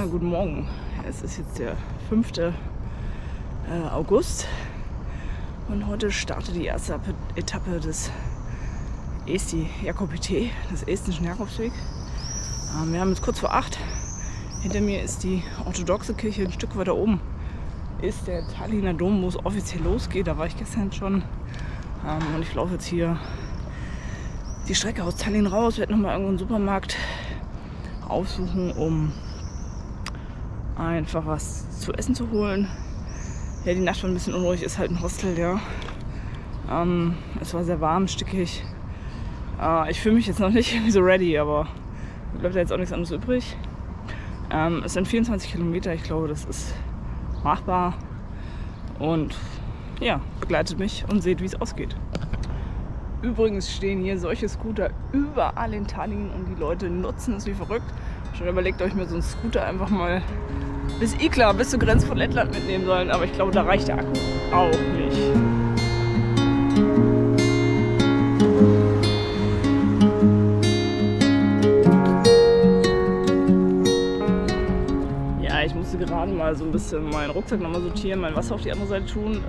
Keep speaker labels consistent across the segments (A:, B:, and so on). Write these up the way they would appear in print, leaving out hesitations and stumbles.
A: Ja, guten Morgen. Es ist jetzt der 5. August und heute startet die erste Etappe des Eesti Jakobitee, des estnischen Jakobsweg. Wir haben jetzt kurz vor 8. Hinter mir ist die orthodoxe Kirche, ein Stück weiter oben ist der Tallinner Dom, wo es offiziell losgeht. Da war ich gestern schon und ich laufe jetzt hier die Strecke aus Tallinn raus, werde nochmal irgendwo einen Supermarkt aufsuchen, um einfach was zu essen zu holen. Ja, die Nacht war ein bisschen unruhig, ist halt ein Hostel, ja. Es war sehr warm, stickig. Ich fühle mich jetzt noch nicht so ready, aber bleibt da jetzt auch nichts anderes übrig. Es sind 24 Kilometer, ich glaube, das ist machbar. Und ja, begleitet mich und seht, wie es ausgeht. Übrigens stehen hier solche Scooter überall in Tallinn und die Leute nutzen es wie verrückt. Schon überlegt, ob ich mir so einen Scooter einfach mal bis Ikla, bis zur Grenze von Lettland mitnehmen sollen. Aber ich glaube, da reicht der Akku auch nicht. Ich musste gerade mal so ein bisschen meinen Rucksack nochmal sortieren, mein Wasser auf die andere Seite tun.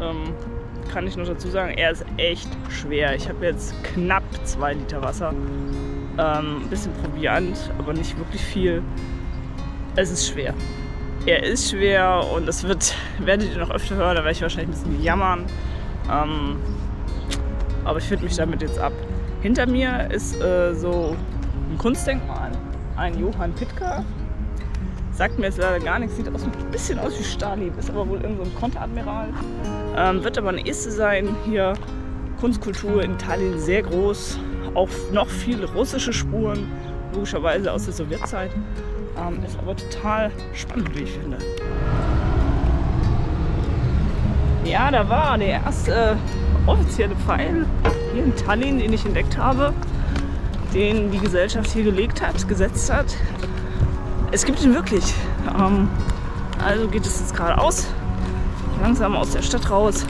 A: Kann ich noch dazu sagen, er ist echt schwer. Ich habe jetzt knapp 2 Liter Wasser. Ein bisschen Proviant, aber nicht wirklich viel. Es ist schwer. Er ist schwer und das werdet ihr noch öfter hören, da werde ich wahrscheinlich ein bisschen jammern. Aber ich finde mich damit jetzt ab. Hinter mir ist so ein Kunstdenkmal, ein Johann Pitka. Sagt mir jetzt leider gar nichts, sieht aus, ein bisschen aus wie Stalin, ist aber wohl irgend so ein Konteradmiral. Wird aber eine Este sein hier. Kunstkultur in Tallinn sehr groß, auch noch viele russische Spuren, logischerweise aus der Sowjetzeit. Ist aber total spannend, wie ich finde. Ja, da war der erste offizielle Pfeil hier in Tallinn, den ich entdeckt habe, den die Gesellschaft hier gesetzt hat. Es gibt ihn wirklich. Also geht es jetzt geradeaus, langsam aus der Stadt raus.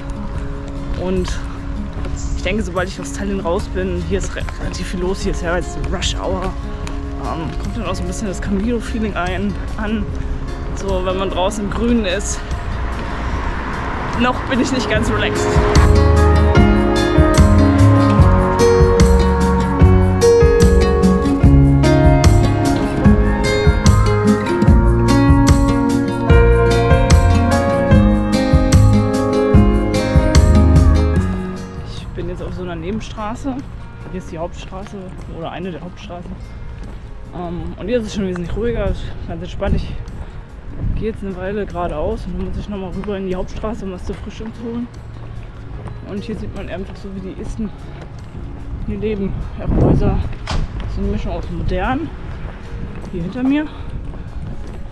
A: Und ich denke, sobald ich aus Tallinn raus bin, hier ist relativ viel los, hier ist ja jetzt Rush Hour. Kommt dann auch so ein bisschen das Camino-Feeling an. So, wenn man draußen im Grünen ist. Noch bin ich nicht ganz relaxed. Nebenstraße. Hier ist die Hauptstraße oder eine der Hauptstraßen. Und hier ist es schon wesentlich ruhiger, ganz entspannt. Ich gehe jetzt eine Weile geradeaus und dann muss ich nochmal rüber in die Hauptstraße, um was zur Frühstück zu holen. Und hier sieht man einfach so, wie die Esten hier leben. Ihre Häuser sind eine Mischung aus modern, hier hinter mir,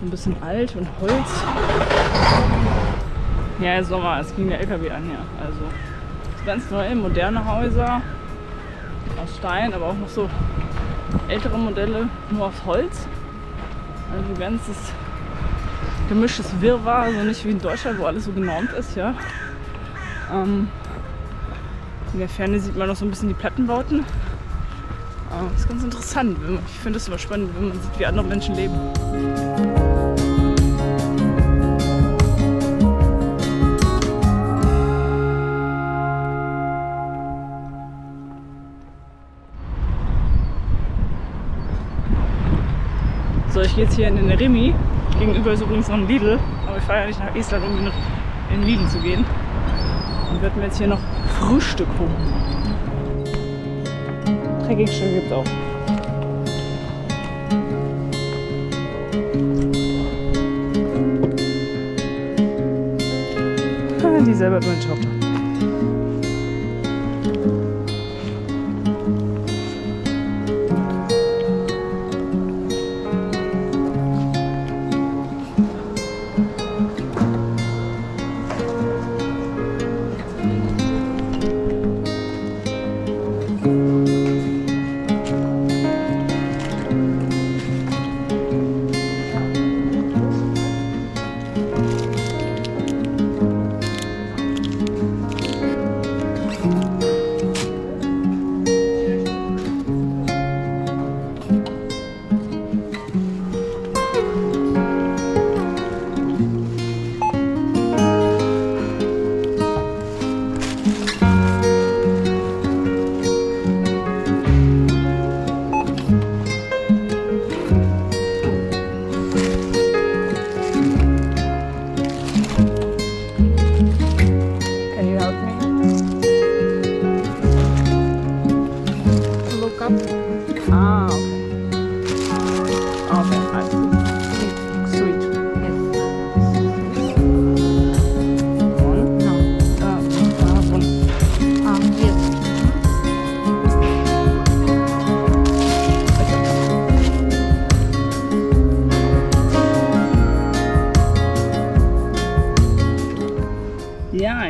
A: ein bisschen alt und Holz. Ja, jetzt nochmal, es ging der LKW an hier. Also ganz neue, moderne Häuser aus Stein, aber auch noch so ältere Modelle, nur aus Holz. Also ganzes gemischtes Wirrwarr, also nicht wie in Deutschland, wo alles so genormt ist, ja. In der Ferne sieht man noch so ein bisschen die Plattenbauten. Das ist ganz interessant. Ich finde es immer spannend, wenn man sieht, wie andere Menschen leben. So, ich gehe jetzt hier in den Remi. Gegenüber ist übrigens noch ein Lidl, aber ich fahre ja nicht nach Estland, um in den Lidl zu gehen. Und werde mir jetzt hier noch Frühstück holen. Trekkingstöcke gibt es auch. Die selber hat meine Tochter.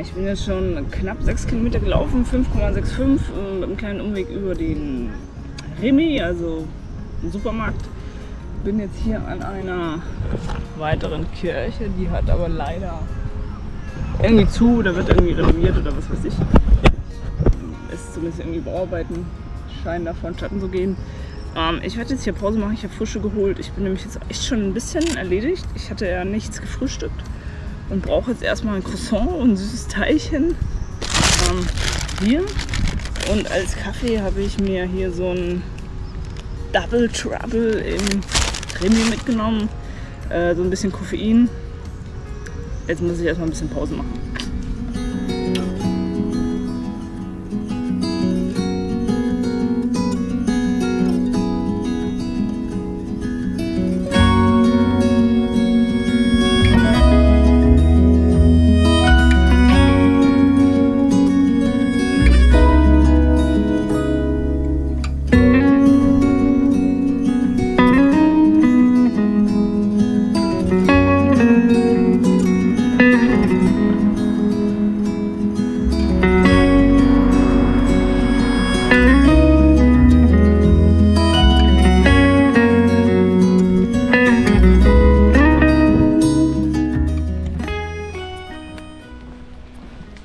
A: ich bin jetzt schon knapp 6 Kilometer gelaufen, 5,65 mit einem kleinen Umweg über den Remi, also einen Supermarkt. Bin jetzt hier an einer weiteren Kirche, die hat aber leider irgendwie zu oder wird irgendwie renoviert oder was weiß ich. Ist zumindest irgendwie Bauarbeiten, scheinen da vonstatten zu gehen. Ich werde jetzt hier Pause machen, ich habe Frische geholt. Ich bin nämlich jetzt echt schon ein bisschen erledigt. Ich hatte ja nichts gefrühstückt und brauche jetzt erstmal ein Croissant und ein süßes Teilchen. Hier. Und als Kaffee habe ich mir hier so ein Double Trouble im Remi mitgenommen. So ein bisschen Koffein. Jetzt muss ich erstmal ein bisschen Pause machen.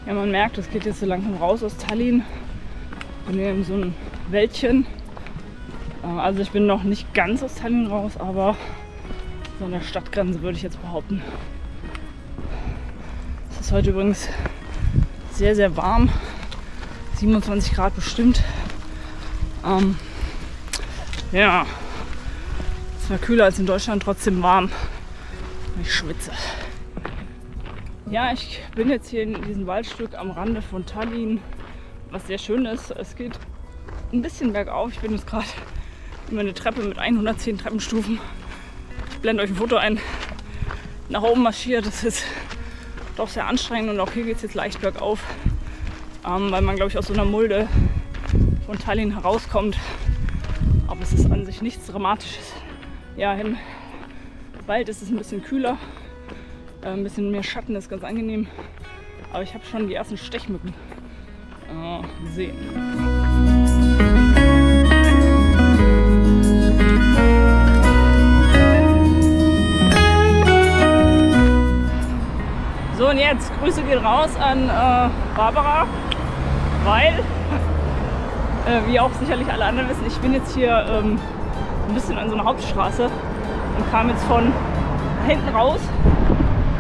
A: Ja, man merkt, es geht jetzt so langsam raus aus Tallinn. Ich bin hier in so einem Wäldchen. Also ich bin noch nicht ganz aus Tallinn raus, aber so an der Stadtgrenze würde ich jetzt behaupten. Es ist heute übrigens sehr, sehr warm. 27 Grad bestimmt. Ja, es war kühler als in Deutschland, trotzdem warm. Ich schwitze. Ja, ich bin jetzt hier in diesem Waldstück am Rande von Tallinn, was sehr schön ist. Es geht ein bisschen bergauf. Ich bin jetzt gerade über eine Treppe mit 110 Treppenstufen. Ich blende euch ein Foto ein. Nach oben marschiert. Das ist doch sehr anstrengend und auch hier geht es jetzt leicht bergauf, weil man, glaube ich, aus so einer Mulde von Tallinn herauskommt. Aber es ist an sich nichts Dramatisches. Ja, im Wald ist es ein bisschen kühler. Ein bisschen mehr Schatten ist ganz angenehm, aber ich habe schon die ersten Stechmücken gesehen. So, und jetzt Grüße gehen raus an Barbara, weil, wie auch sicherlich alle anderen wissen, ich bin jetzt hier ein bisschen an so einer Hauptstraße und kam jetzt von hinten raus.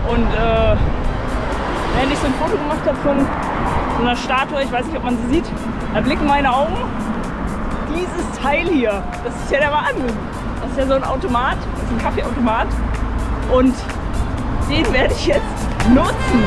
A: Und wenn ich so ein Foto gemacht habe von so einer Statue, ich weiß nicht, ob man sie sieht, da blicken meine Augen dieses Teil hier. Das ist ja der Wahnsinn. Das ist ja so ein Automat, das ist ein Kaffeeautomat. Und den werde ich jetzt nutzen.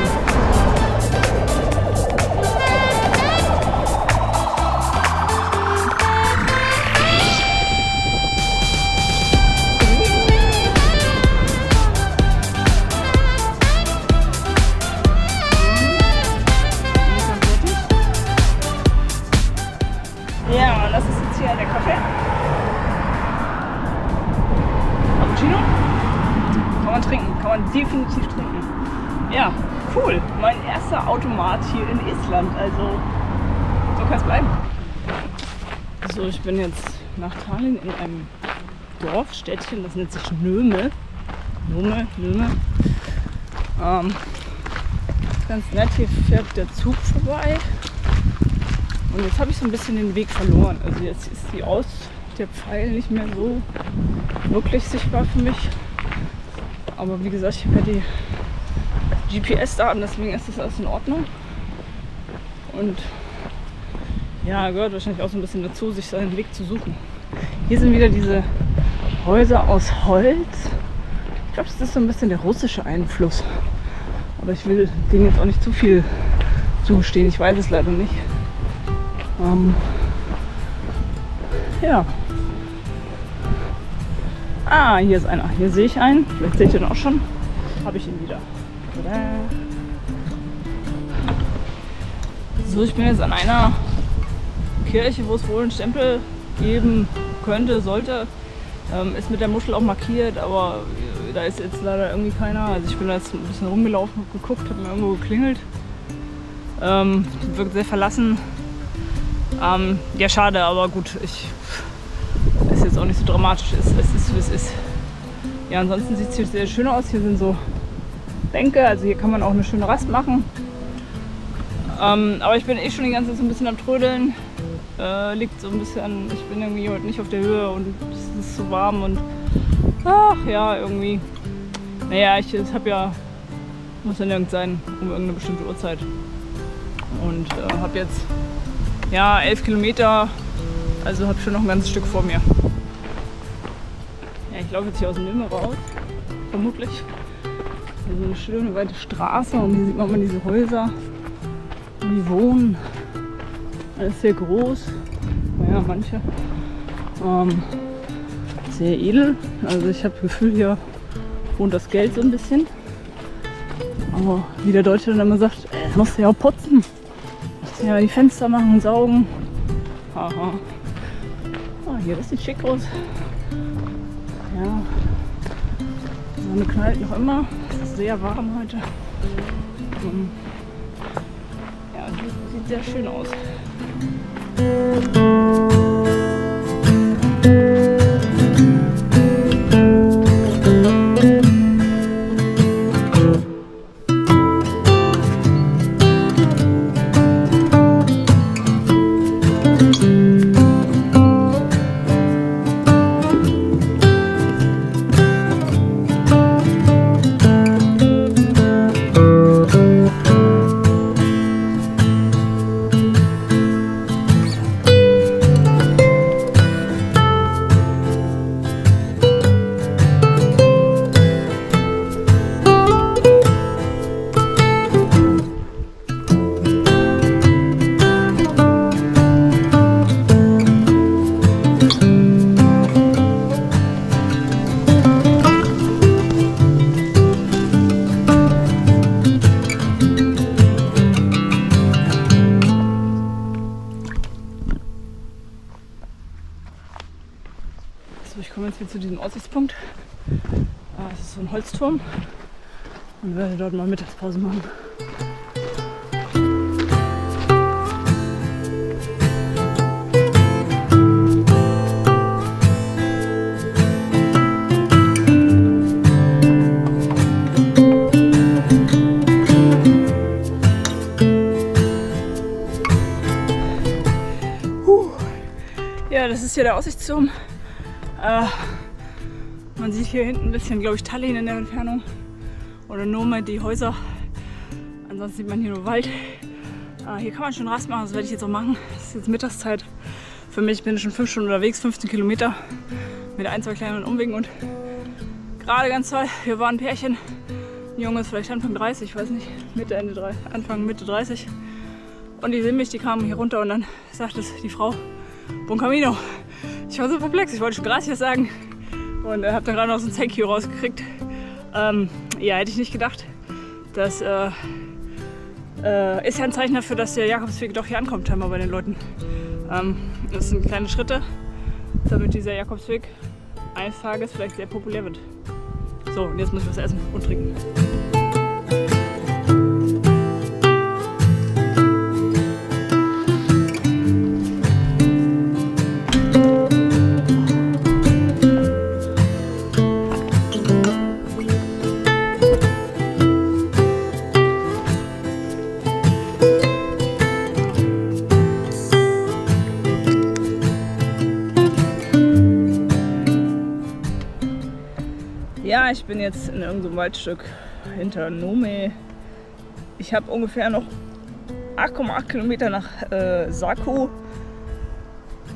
A: Ja, das ist jetzt hier der Kaffee. Cappuccino. Kann man trinken, kann man definitiv trinken. Ja, cool. Mein erster Automat hier in Estland, also so kann es bleiben. So, ich bin jetzt nach Tallinn in einem Dorfstädtchen, das nennt sich Nöme. Nöme. Ganz nett, hier fährt der Zug vorbei. Und jetzt habe ich so ein bisschen den Weg verloren. Also jetzt ist der Pfeil nicht mehr so wirklich sichtbar für mich. Aber wie gesagt, ich habe ja die GPS-Daten, deswegen ist das alles in Ordnung. Und ja, gehört wahrscheinlich auch so ein bisschen dazu, sich seinen Weg zu suchen. Hier sind wieder diese Häuser aus Holz. Ich glaube, das ist so ein bisschen der russische Einfluss. Aber ich will denen jetzt auch nicht zu viel zugestehen. Ich weiß es leider nicht. Ja. Ah, hier ist einer. Hier sehe ich einen. Vielleicht seht ihr ihn auch schon. Habe ich ihn wieder. Tada. So, ich bin jetzt an einer Kirche, wo es wohl einen Stempel geben könnte, sollte. Ist mit der Muschel auch markiert, aber da ist jetzt leider irgendwie keiner. Also ich bin da jetzt ein bisschen rumgelaufen, habe geguckt, habe mir irgendwo geklingelt. Wirkt sehr verlassen. Ja, schade, aber gut, ist jetzt auch nicht so dramatisch. Es ist, wie es ist. Ja, ansonsten sieht es hier sehr schön aus. Hier sind so Bänke, also hier kann man auch eine schöne Rast machen. Aber ich bin schon die ganze Zeit so ein bisschen am Trödeln. Liegt so ein bisschen, ich bin irgendwie heute nicht auf der Höhe und es ist so warm und ach ja, irgendwie. Naja, muss ja nirgends sein, um irgendeine bestimmte Uhrzeit. Und habe jetzt 11 Kilometer, also habe schon noch ein ganzes Stück vor mir. Ja, ich laufe jetzt hier aus dem Nürnberg raus, vermutlich. Also eine schöne weite Straße und hier sieht man mal diese Häuser, wo die wohnen. Alles sehr groß, naja, manche sehr edel. Also ich habe das Gefühl, hier wohnt das Geld so ein bisschen. Aber wie der Deutsche dann immer sagt, musst du ja auch putzen. Musst du ja die Fenster machen, saugen. Haha. Hier, das sieht schick aus. Ja. Die Sonne knallt noch immer. Es ist sehr warm heute. Ja, sieht sehr schön aus. Ich komme jetzt hier zu diesem Aussichtspunkt. Es ist so ein Holzturm und werde dort mal Mittagspause machen. Ja, das ist hier der Aussichtsturm. Man sieht hier hinten ein bisschen, glaube ich, Tallinn in der Entfernung oder Nome, die Häuser. Ansonsten sieht man hier nur Wald. Hier kann man schon Rast machen, das werde ich jetzt auch machen. Es ist jetzt Mittagszeit. Für mich bin ich schon 5 Stunden unterwegs, 15 Kilometer mit 1, 2 kleinen Umwegen und gerade ganz toll. Wir waren ein Pärchen, ein Junge ist vielleicht Anfang 30, ich weiß nicht, Anfang, Mitte 30. Und die sehen mich, die kamen hier runter und dann sagte die Frau, Bon Camino. Ich war so perplex, ich wollte schon Gracias sagen und habe dann gerade noch so ein Thank you rausgekriegt. Ja, hätte ich nicht gedacht. Das ist ja ein Zeichen dafür, dass der Jakobsweg doch hier ankommt, scheinbar bei den Leuten. Das sind kleine Schritte, damit dieser Jakobsweg eines Tages vielleicht sehr populär wird. So, und jetzt muss ich was essen und trinken. Ja, ich bin jetzt in irgendeinem Waldstück hinter Nome. Ich habe ungefähr noch 8,8 Kilometer nach Saku.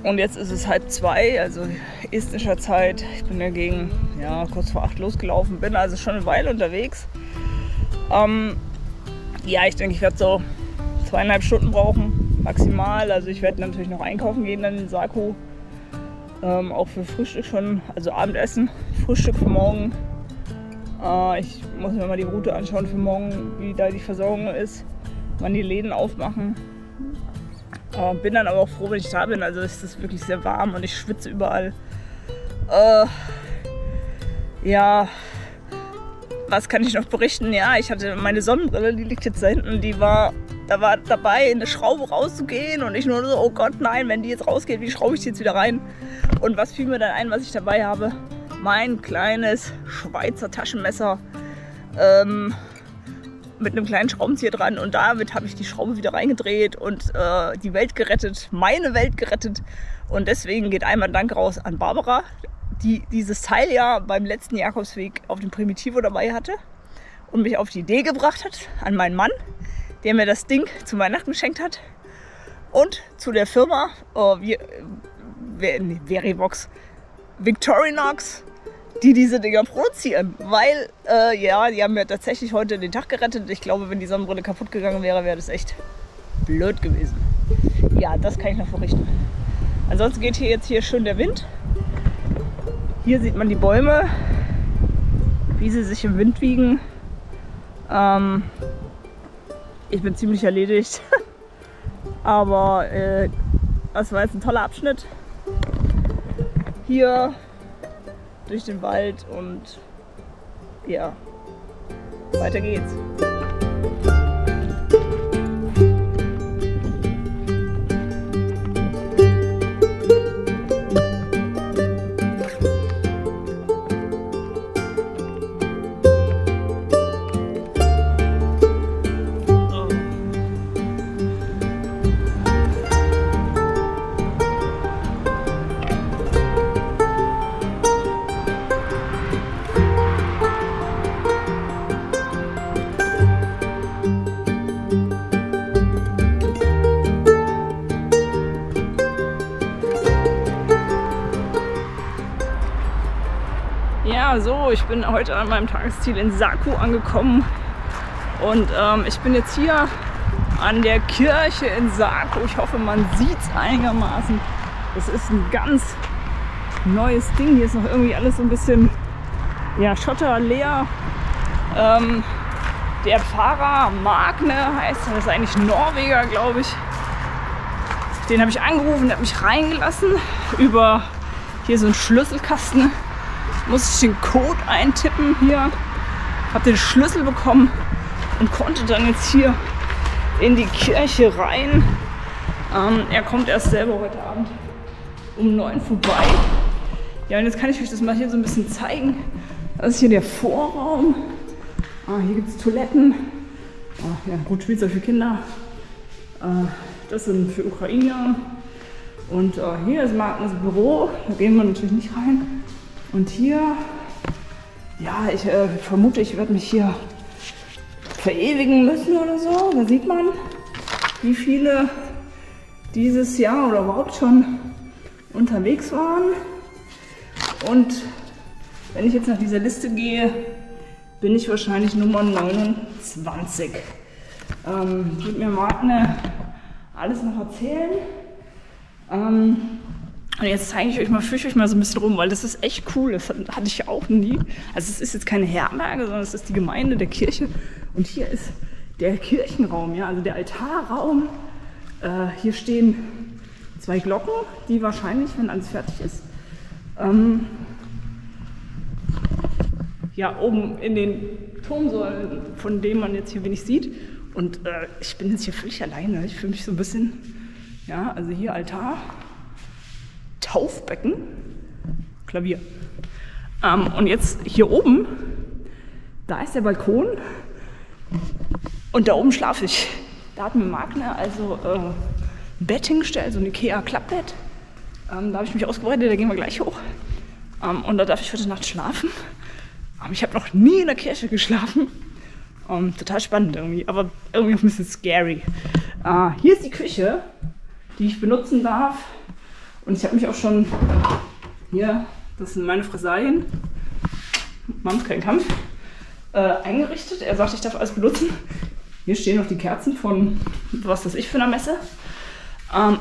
A: Und jetzt ist es 1:30, also estnischer Zeit. Ich bin dagegen kurz vor 8 losgelaufen, bin also schon eine Weile unterwegs. Ja, ich denke, ich werde so 2,5 Stunden brauchen, maximal. Also ich werde natürlich noch einkaufen gehen dann in Saku. Auch für Frühstück schon, also Abendessen, Frühstück für morgen. Ich muss mir mal die Route anschauen für morgen, wie da die Versorgung ist, wann die Läden aufmachen. Bin dann aber auch froh, wenn ich da bin, also es ist wirklich sehr warm und ich schwitze überall. Ja, was kann ich noch berichten? Ja, ich hatte meine Sonnenbrille, die liegt jetzt da hinten, die war da war dabei, eine Schraube rauszugehen und ich nur so, oh Gott, nein, wenn die jetzt rausgeht, wie schraube ich die jetzt wieder rein? Und was fiel mir dann ein, was ich dabei habe? Mein kleines Schweizer Taschenmesser mit einem kleinen Schraubenzieher dran und damit habe ich die Schraube wieder reingedreht und die Welt gerettet, meine Welt gerettet. Und deswegen geht einmal Dank raus an Barbara, die dieses Teil ja beim letzten Jakobsweg auf dem Primitivo dabei hatte und mich auf die Idee gebracht hat, an meinen Mann, der mir das Ding zu Weihnachten geschenkt hat, und zu der Firma Verivox, Victorinox, die diese Dinger produzieren, weil, ja, die haben mir tatsächlich heute den Tag gerettet. Ich glaube, wenn die Sonnenbrille kaputt gegangen wäre, wäre das echt blöd gewesen. Ja, das kann ich noch verrichten. Ansonsten geht hier jetzt schön der Wind. Hier sieht man die Bäume, wie sie sich im Wind wiegen. Ich bin ziemlich erledigt, aber das war jetzt ein toller Abschnitt. Hier durch den Wald und ja, weiter geht's. Ja, so, ich bin heute an meinem Tagesziel in Saku angekommen und ich bin jetzt hier an der Kirche in Saku. Ich hoffe, man sieht es einigermaßen. Es ist ein ganz neues Ding. Hier ist noch irgendwie alles so ein bisschen, ja, schotterleer. Der Pfarrer Magne heißt, das ist eigentlich Norweger, glaube ich. Den habe ich angerufen, der hat mich reingelassen über hier so einen Schlüsselkasten. Musste ich den Code eintippen hier, habe den Schlüssel bekommen und konnte dann jetzt hier in die Kirche rein. Er kommt erst selber heute Abend um 9 vorbei. Ja, und jetzt kann ich euch das mal hier so ein bisschen zeigen. Das ist hier der Vorraum. Hier gibt es Toiletten. Ja, gut, Spielzeug für Kinder. Das sind für Ukrainer. Und hier ist Magnus Büro. Da gehen wir natürlich nicht rein. Und hier, ja, ich vermute, ich werde mich hier verewigen müssen oder so. Da sieht man, wie viele dieses Jahr oder überhaupt schon unterwegs waren. Und wenn ich jetzt nach dieser Liste gehe, bin ich wahrscheinlich Nummer 29. Wird mir Magne alles noch erzählen. Und jetzt zeige ich euch mal, führe ich euch mal so ein bisschen rum, weil das ist echt cool. Das hatte ich ja auch nie. Also es ist jetzt keine Herberge, sondern es ist die Gemeinde der Kirche. Und hier ist der Kirchenraum, ja, also der Altarraum. Hier stehen 2 Glocken, die wahrscheinlich, wenn alles fertig ist, ja, oben in den Turmsäulen, von dem man jetzt hier wenig sieht. Und ich bin jetzt hier völlig alleine. Ich fühle mich so ein bisschen, ja, also hier Altar. Taufbecken, Klavier. Und jetzt hier oben, da ist der Balkon und da oben schlafe ich. Da hat mir Magne also ein Bett hingestellt, so ein Ikea-Klappbett. Da habe ich mich ausgebreitet, da gehen wir gleich hoch. Und da darf ich heute Nacht schlafen. Ich habe noch nie in der Kirche geschlafen. Total spannend irgendwie, aber irgendwie auch ein bisschen scary. Hier ist die Küche, die ich benutzen darf. Und ich habe mich auch schon, hier, das sind meine Fressalien, Mann, kein Kampf, eingerichtet. Er sagt, ich darf alles benutzen. Hier stehen noch die Kerzen von, was weiß ich, für eine Messe.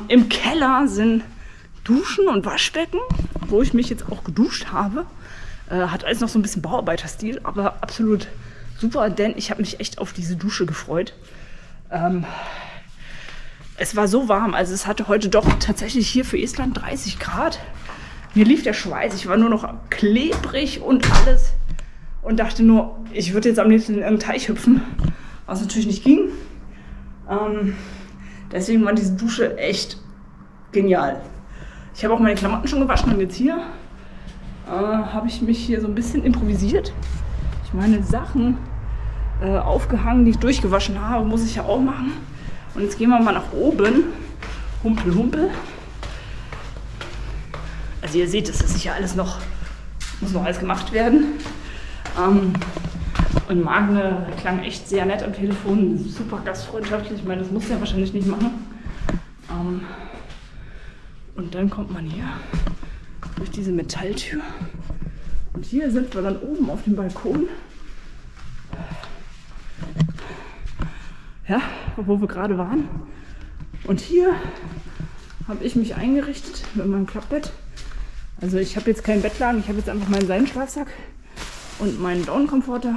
A: Im Keller sind Duschen und Waschbecken, wo ich mich jetzt auch geduscht habe. Hat alles noch so ein bisschen Bauarbeiterstil, aber absolut super, denn ich habe mich echt auf diese Dusche gefreut. Es war so warm, also es hatte heute doch tatsächlich hier für Estland 30 Grad. Mir lief der Schweiß, ich war nur noch klebrig und alles und dachte nur, ich würde jetzt am liebsten in irgendeinen Teich hüpfen, was natürlich nicht ging. Deswegen war diese Dusche echt genial. Ich habe auch meine Klamotten schon gewaschen und jetzt hier habe ich mich hier so ein bisschen improvisiert. Ich meine Sachen aufgehangen, die ich durchgewaschen habe, muss ich ja auch machen. Und jetzt gehen wir mal nach oben. Humpel, humpel. Also ihr seht, das ist sicher alles noch, muss noch alles gemacht werden. Und Magne klang echt sehr nett am Telefon, super gastfreundschaftlich. Ich meine, das muss er wahrscheinlich nicht machen. Und dann kommt man hier durch diese Metalltür. Und hier sind wir dann oben auf dem Balkon. Ja, wo wir gerade waren. Und hier habe ich mich eingerichtet mit meinem Klappbett. Also ich habe jetzt keinen Bettlaken, ich habe jetzt einfach meinen Seidenschlafsack und meinen Daunenkomforter.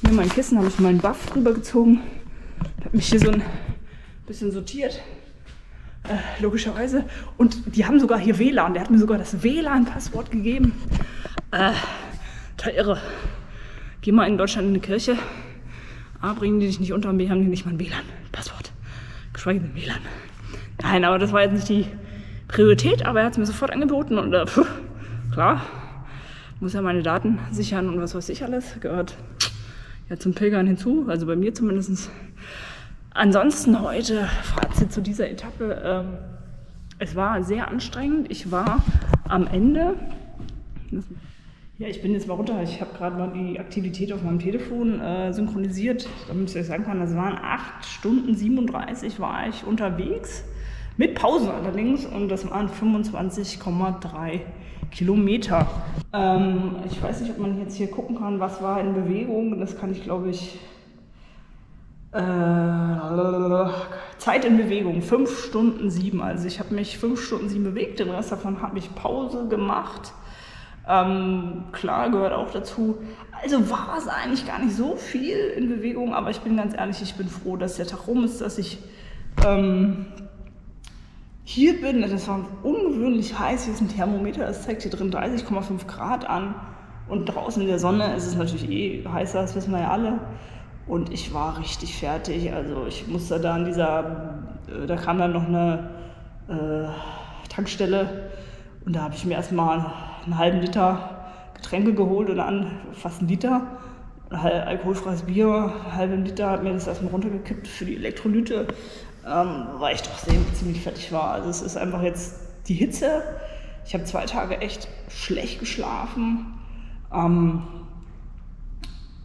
A: Hier mein Kissen, habe ich meinen Buff drüber gezogen. Habe mich hier so ein bisschen sortiert, logischerweise. Und die haben sogar hier WLAN, der hat mir sogar das WLAN-Passwort gegeben. Total irre. Geh mal in Deutschland in eine Kirche. A, bringen die dich nicht unter und B, haben die nicht mal ein WLAN-Passwort. Geschweige denn WLAN. Nein, aber das war jetzt nicht die Priorität, aber er hat es mir sofort angeboten und klar, muss ja meine Daten sichern und was weiß ich alles, gehört ja zum Pilgern hinzu, also bei mir zumindest. Ansonsten heute Fazit zu dieser Etappe, es war sehr anstrengend, ich war am Ende, ja, ich bin jetzt mal runter, ich habe gerade mal die Aktivität auf meinem Telefon synchronisiert, damit ich euch sagen kann, das waren 8 Stunden 37 war ich unterwegs. Mit Pausen allerdings und das waren 25,3 Kilometer. Ich weiß nicht, ob man jetzt hier gucken kann, was war in Bewegung. Das kann ich, glaube ich, Zeit in Bewegung, 5 Stunden 7. Also ich habe mich 5 Stunden 7 bewegt, den Rest davon habe ich Pause gemacht. Klar, gehört auch dazu. Also war es eigentlich gar nicht so viel in Bewegung, aber ich bin ganz ehrlich, ich bin froh, dass der Tag rum ist, dass ich hier bin. Das war ungewöhnlich heiß, hier ist ein Thermometer, es zeigt hier drin 30,5 Grad an und draußen in der Sonne ist es natürlich eh heißer, das wissen wir ja alle. Und ich war richtig fertig, also ich musste da an da kam dann noch eine Tankstelle und da habe ich mir erstmal einen halben Liter Getränke geholt und dann fast einen Liter. Alkoholfreies Bier, einen halben Liter, hat mir das erstmal runtergekippt für die Elektrolyte, weil ich doch ziemlich fertig war. Also es ist einfach jetzt die Hitze. Ich habe 2 Tage echt schlecht geschlafen.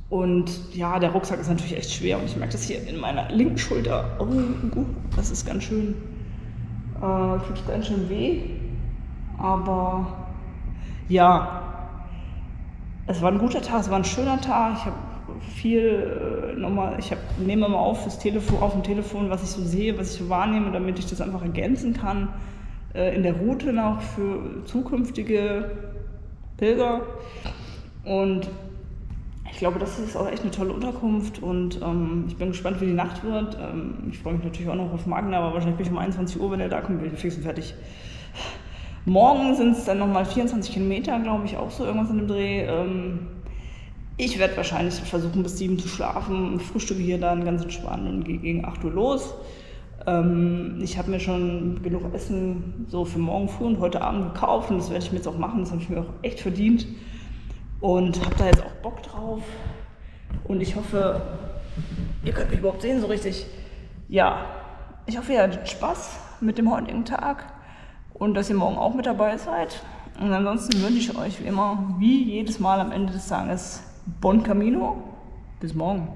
A: Und ja, der Rucksack ist natürlich echt schwer und ich merke das hier in meiner linken Schulter. Oh, das ist ganz schön, tut ganz schön weh. Aber ja, es war ein guter Tag, es war ein schöner Tag. Ich habe viel nehme mal auf dem Telefon, was ich so sehe, was ich so wahrnehme, damit ich das einfach ergänzen kann in der Route noch für zukünftige Pilger. Und ich glaube, das ist auch echt eine tolle Unterkunft und ich bin gespannt, wie die Nacht wird. Ich freue mich natürlich auch noch auf Magna, aber wahrscheinlich bin ich um 21 Uhr, wenn er da kommt, bin ich fix und fertig. Morgen sind es dann nochmal 24 Kilometer, glaube ich, auch so irgendwas in dem Dreh. Ich werde wahrscheinlich versuchen, bis 7 zu schlafen, frühstücke hier dann ganz entspannt und gehe gegen 8 Uhr los. Ich habe mir schon genug Essen so für morgen früh und heute Abend gekauft und das werde ich mir jetzt auch machen, das habe ich mir auch echt verdient. Und habe da jetzt auch Bock drauf und ich hoffe, ihr könnt mich überhaupt sehen so richtig. Ja, ich hoffe, ihr hattet Spaß mit dem heutigen Tag und dass ihr morgen auch mit dabei seid. Und ansonsten wünsche ich euch wie immer, wie jedes Mal am Ende des Tages, Bon Camino. Bis morgen.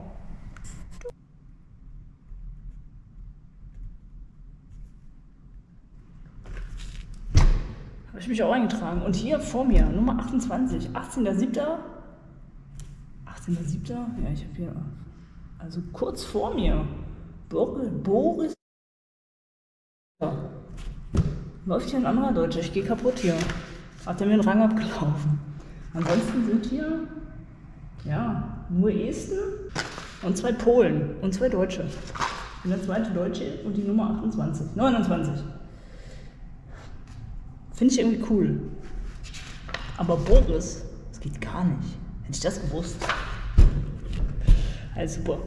A: Habe ich mich auch eingetragen. Und hier vor mir, Nummer 28, 18.07. 18.07. Ja, ich habe hier, also kurz vor mir, Boris. Ja. Läuft hier ein anderer Deutscher, ich gehe kaputt hier. Hat er mir den Rang abgelaufen. Ansonsten sind hier, ja, nur Esten und 2 Polen und 2 Deutsche. Ich bin der zweite Deutsche und die Nummer 28, 29. Finde ich irgendwie cool. Aber Boris, das geht gar nicht. Hätte ich das gewusst. Also super.